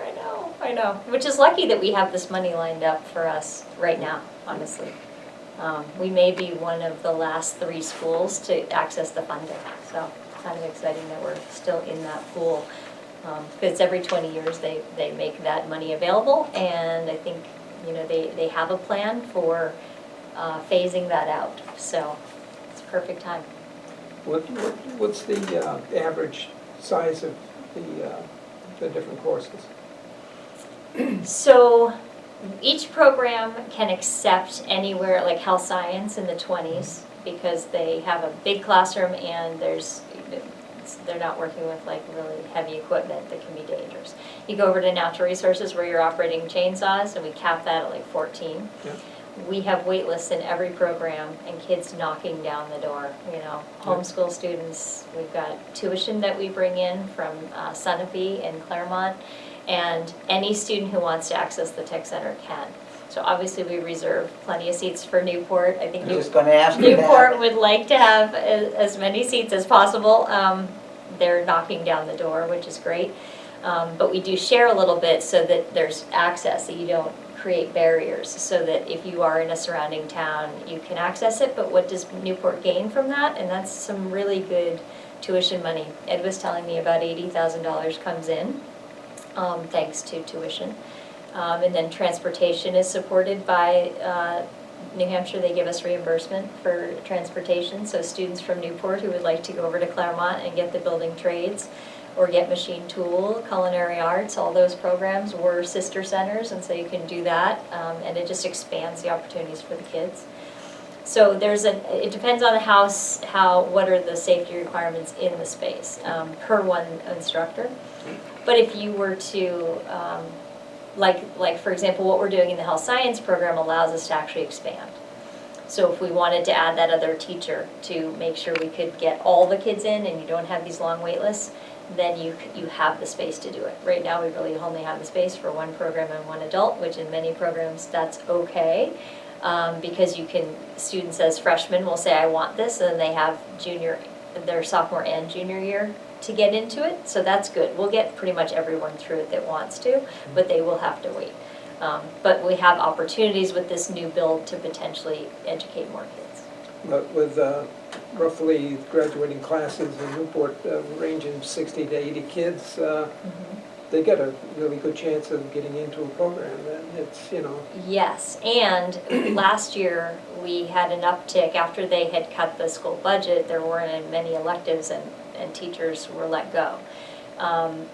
I know. Which is lucky that we have this money lined up for us right now, honestly. We may be one of the last 3 schools to access the funding, so kind of exciting that we're still in that pool. Because every 20 years they make that money available, and I think, you know, they have a plan for phasing that out, so it's a perfect time. What's the average size of the different courses? So each program can accept anywhere, like health science in the 20s, because they have a big classroom and they're not working with like really heavy equipment that can be dangerous. You go over to natural resources where you're operating chainsaws, and we cap that at like 14. Yeah. We have wait lists in every program and kids knocking down the door, you know, homeschool students. We've got tuition that we bring in from Sunapee and Claremont, and any student who wants to access the tech center can. So obviously we reserve plenty of seats for Newport. I think I'm just going to ask you Newport that. would like to have as many seats as possible. They're knocking down the door, which is great. But we do share a little bit so that there's access, that you don't create barriers, so that if you are in a surrounding town, you can access it. But what does Newport gain from that? And that's some really good tuition money. Ed was telling me about $80,000 comes in, thanks to tuition. And then transportation is supported by New Hampshire. They give us reimbursement for transportation, so students from Newport who would like to go over to Claremont and get the building trades or get machine tool, culinary arts, all those programs were sister centers, and so you can do that, and it just expands the opportunities for the kids. So it depends on the house, what are the safety requirements in the space per one instructor. But if you were to, like for example, what we're doing in the health science program allows us to actually expand. So if we wanted to add that other teacher to make sure we could get all the kids in and you don't have these long wait lists, then you have the space to do it. Right now we really only have the space for one program and one adult, which in many programs that's okay. Because students as freshmen will say, I want this, and then they have their sophomore and junior year to get into it, so that's good. We'll get pretty much everyone through it that wants to, but they will have to wait. But we have opportunities with this new build to potentially educate more kids. But with roughly graduating classes in Newport ranging 60 to 80 kids, they get a really good chance of getting into a program, and it's, you know. Yes, and last year, we had an uptick after they had cut the school budget. There weren't many electives and teachers were let go.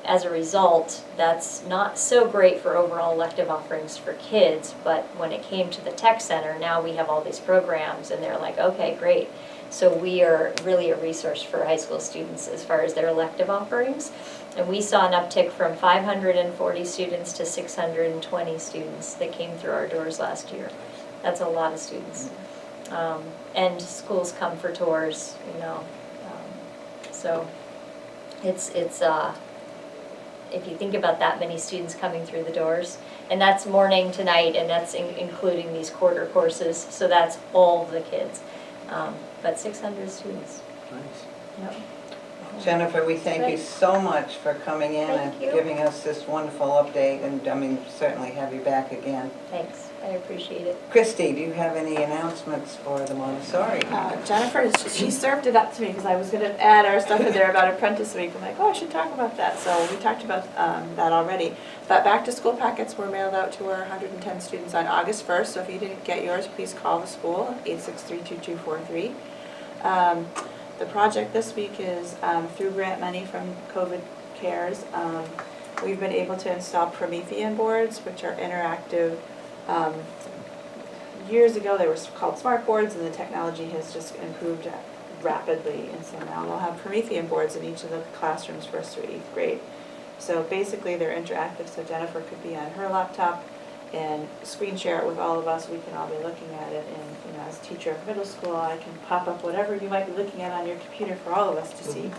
As a result, that's not so great for overall elective offerings for kids, but when it came to the tech center, now we have all these programs and they're like, okay, great. So we are really a resource for high school students as far as their elective offerings. And we saw an uptick from 540 students to 620 students that came through our doors last year. That's a lot of students. And schools come for tours, you know. So it's if you think about that many students coming through the doors, and that's morning to night, and that's including these quarter courses, so that's all the kids. But 600 students. Nice. Yep. Jennifer, we thank you so much for coming in and Thank you. giving us this wonderful update, and I mean, certainly have you back again. Thanks, I appreciate it. Christy, do you have any announcements for the Montessori? Jennifer, she served it up to me because I was going to add our stuff in there about Apprentice Week. I'm like, oh, I should talk about that. So we talked about that already. But back to school packets were mailed out to our 110 students on August 1st. So if you didn't get yours, please call the school, 863-2243. The project this week is through grant money from COVID Cares. We've been able to install Promethean boards, which are interactive. Years ago they were called smart boards, and the technology has just improved rapidly, and so now we'll have Promethean boards in each of the classrooms 1st through 8th grade. So basically they're interactive, so Jennifer could be on her laptop and screen share it with all of us. We can all be looking at it, and you know, as a teacher of middle school, I can pop up whatever you might be looking at on your computer for all of us to see,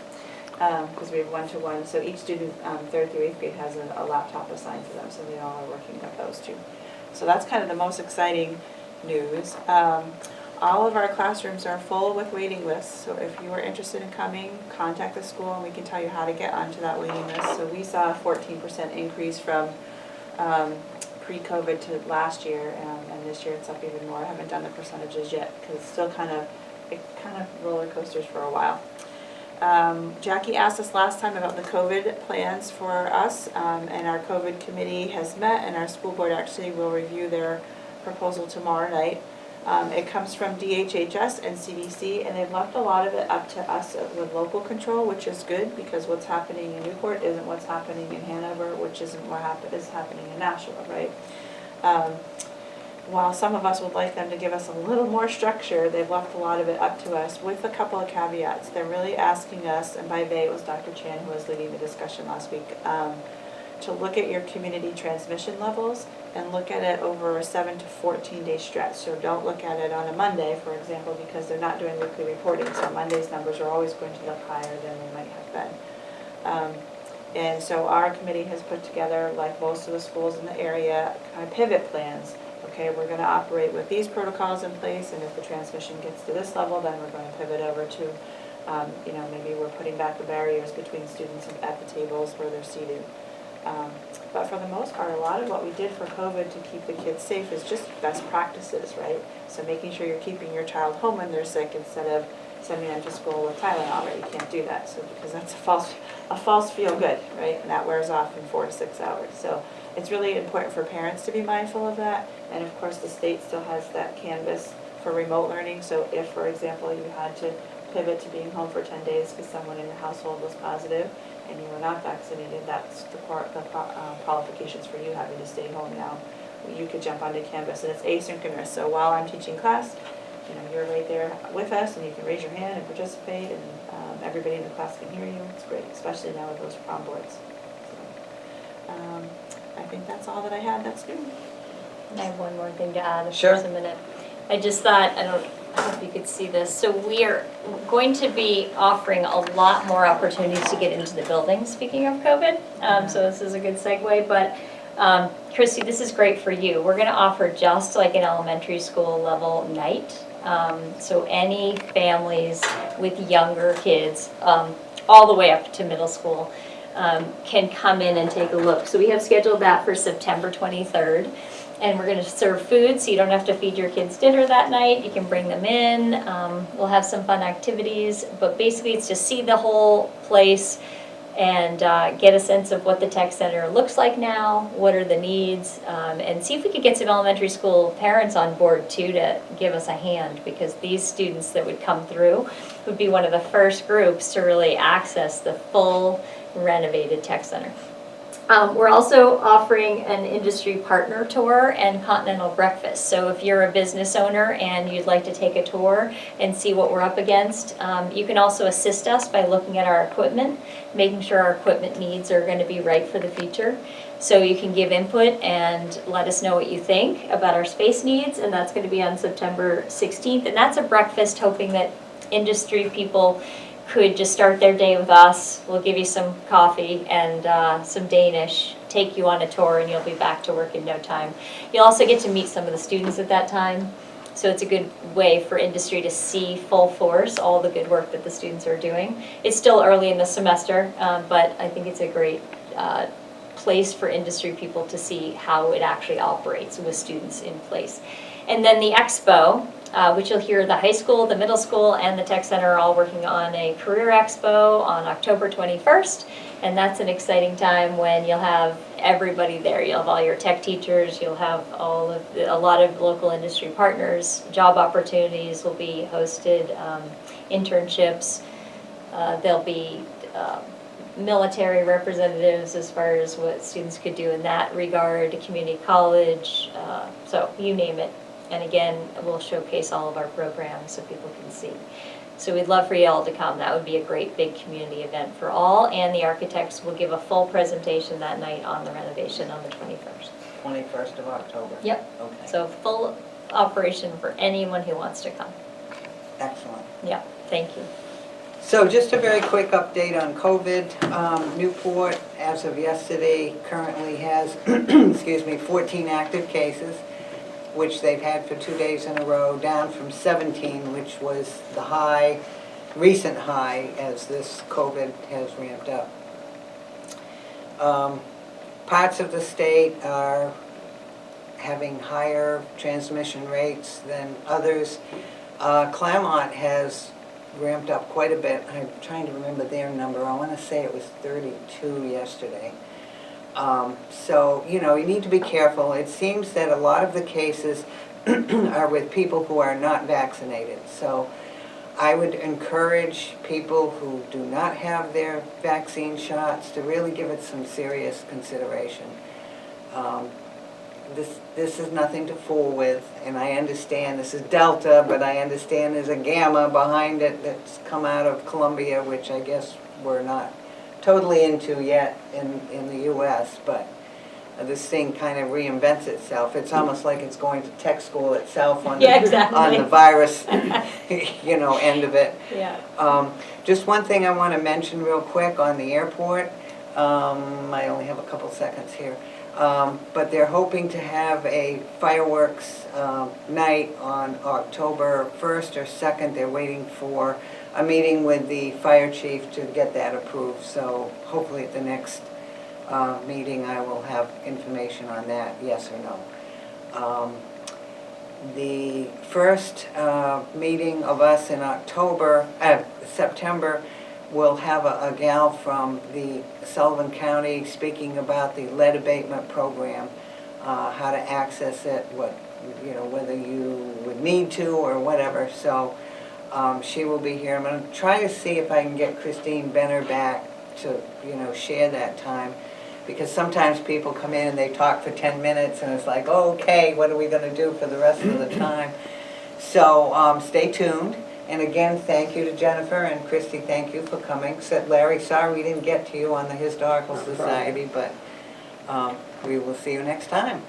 because we have one-to-one. So each student, 3rd through 8th grade, has a laptop assigned to them, so they all are working with those two. So that's kind of the most exciting news. All of our classrooms are full with waiting lists, so if you are interested in coming, contact the school and we can tell you how to get onto that waiting list. So we saw a 14% increase from pre-COVID to last year, and this year it's up even more. I haven't done the percentages yet because it's still kind of roller coasters for a while. Jackie asked us last time about the COVID plans for us, and our COVID committee has met, and our school board actually will review their proposal tomorrow night. It comes from DHHS and CDC, and they've left a lot of it up to us with local control, which is good because what's happening in Newport isn't what's happening in Hanover, which isn't what is happening in Nashua, right? While some of us would like them to give us a little more structure, they've left a lot of it up to us with a couple of caveats. They're really asking us, and by they it was Dr. Chan who was leading the discussion last week, to look at your community transmission levels and look at it over a 7 to 14 day stretch. So don't look at it on a Monday, for example, because they're not doing weekly reporting. So Monday's numbers are always going to look higher than they might have been. And so our committee has put together, like most of the schools in the area, kind of pivot plans. Okay, we're going to operate with these protocols in place, and if the transmission gets to this level, then we're going to pivot over to, you know, maybe we're putting back the barriers between students at the tables where they're seated. But for the most part, a lot of what we did for COVID to keep the kids safe is just best practices, right? So making sure you're keeping your child home when they're sick instead of sending them to school with Tylenol, right? You can't do that, so because that's a false feel good, right? And that wears off in 4 to 6 hours. So it's really important for parents to be mindful of that. And of course, the state still has that canvas for remote learning. So if, for example, you had to pivot to being home for 10 days because someone in your household was positive and you were not vaccinated, that's the qualifications for you having to stay home now. You could jump onto Canvas, and it's asynchronous. So while I'm teaching class, you know, you're right there with us, and you can raise your hand and participate, and everybody in the class can hear you. It's great, especially now with those prom boards. So, I think that's all that I had. That's good. I have one more thing to add, if Sure. there's a minute. I just thought, I hope you could see this. So we are going to be offering a lot more opportunities to get into the building, speaking of COVID. So this is a good segue, but Christy, this is great for you. We're gonna offer just like an elementary school level night. So any families with younger kids, all the way up to middle school, can come in and take a look. So we have scheduled that for September 23rd. And we're gonna serve food, so you don't have to feed your kids dinner that night. You can bring them in. We'll have some fun activities, but basically it's just see the whole place and get a sense of what the tech center looks like now, what are the needs, and see if we could get some elementary school parents on board too to give us a hand, because these students that would come through would be one of the first groups to really access the full renovated tech center. We're also offering an industry partner tour and continental breakfast. So if you're a business owner and you'd like to take a tour and see what we're up against, you can also assist us by looking at our equipment, making sure our equipment needs are going to be right for the future. So you can give input and let us know what you think about our space needs, and that's going to be on September 16th. And that's a breakfast, hoping that industry people could just start their day with us. We'll give you some coffee and some Danish, take you on a tour, and you'll be back to work in no time. You'll also get to meet some of the students at that time, so it's a good way for industry to see full force all the good work that the students are doing. It's still early in the semester, but I think it's a great place for industry people to see how it actually operates with students in place. And then the expo, which you'll hear the high school, the middle school, and the tech center are all working on a career expo on October 21st. And that's an exciting time when you'll have everybody there. You'll have all your tech teachers, you'll have a lot of local industry partners, job opportunities will be hosted, internships. There'll be military representatives as far as what students could do in that regard, community college, so you name it. And again, we'll showcase all of our programs so people can see. So we'd love for you all to come. That would be a great big community event for all. And the architects will give a full presentation that night on the renovation on the 21st. 21st of October? Yep. Okay. So full operation for anyone who wants to come. Excellent. Yeah, thank you. So just a very quick update on COVID. Newport, as of yesterday, currently has, excuse me, 14 active cases, which they've had for 2 days in a row, down from 17, which was the high, recent high, as this COVID has ramped up. Parts of the state are having higher transmission rates than others. Claremont has ramped up quite a bit. I'm trying to remember their number. I want to say it was 32 yesterday. So, you know, you need to be careful. It seems that a lot of the cases are with people who are not vaccinated. So I would encourage people who do not have their vaccine shots to really give it some serious consideration. This is nothing to fool with, and I understand this is Delta, but I understand there's a Gamma behind it that's come out of Columbia, which I guess we're not totally into yet in the U.S., but this thing kind of reinvents itself. It's almost like it's going to tech school itself on Yeah, exactly. on the virus, you know, end of it. Yeah. Just one thing I want to mention real quick on the airport. I only have a couple seconds here. But they're hoping to have a fireworks night on October 1st or 2nd. They're waiting for a meeting with the fire chief to get that approved. So hopefully at the next meeting I will have information on that, yes or no. The first meeting of us in September, we'll have a gal from the Sullivan County speaking about the lead abatement program, how to access it, whether you would need to or whatever. So she will be here. I'm going to try to see if I can get Christine Benner back to share that time, because sometimes people come in and they talk for 10 minutes and it's like, oh, okay, what are we going to do for the rest of the time? So stay tuned. And again, thank you to Jennifer, and Christy, thank you for coming. Larry, sorry we didn't get to you on the Historical Society, but we will see you next time.